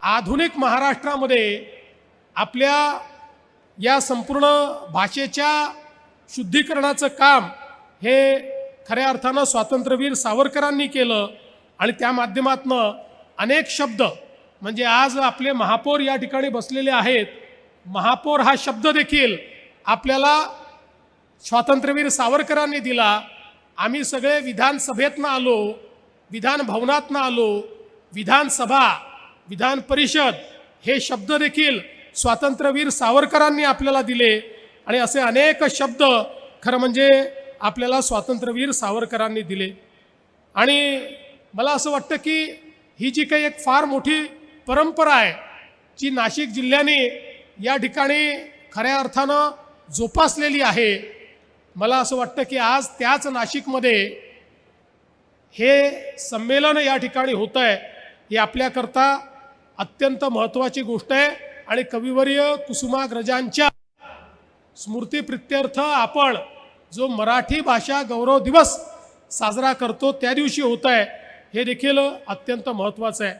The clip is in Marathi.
आधुनिक महाराष्ट्रामध्ये आपल्या या संपूर्ण भाषेच्या शुद्धीकरणाचं काम हे खऱ्या अर्थानं स्वातंत्र्यवीर सावरकरांनी केलं आणि त्या माध्यमातनं अनेक शब्द म्हणजे आज आपले महापौर या ठिकाणी बसलेले आहेत. महापौर हा शब्द देखील आपल्याला स्वातंत्र्यवीर सावरकरांनी दिला. आम्ही सगळे विधानसभेतनं आलो, विधान भवनातनं आलो, विधानसभा, विधान परिषद हे शब्द देखील स्वातंत्र्यवीर सावरकरांनी आपल्याला दिले आणि असे अनेक शब्द खरं म्हणजे आपल्याला स्वातंत्र्यवीर सावरकरांनी दिले. आणि मला असं वाटतं की ही जी काही एक फार मोठी परंपरा आहे जी नाशिक जिल्ह्याने या ठिकाणी खऱ्या अर्थानं जोपासलेली आहे. मला असं वाटतं की आज त्याच नाशिकमध्ये हे संमेलन या ठिकाणी होतं आहे. ही आपल्याकरता अत्यंत महत्त्वाची गोष्ट आहे आणि कविवर्य कुसुमाग्रजांच्या स्मृतिप्रित्यर्थ आपण जो मराठी भाषा गौरव दिवस साजरा करतो त्या दिवशी होत आहे हे देखील अत्यंत महत्त्वाचं आहे.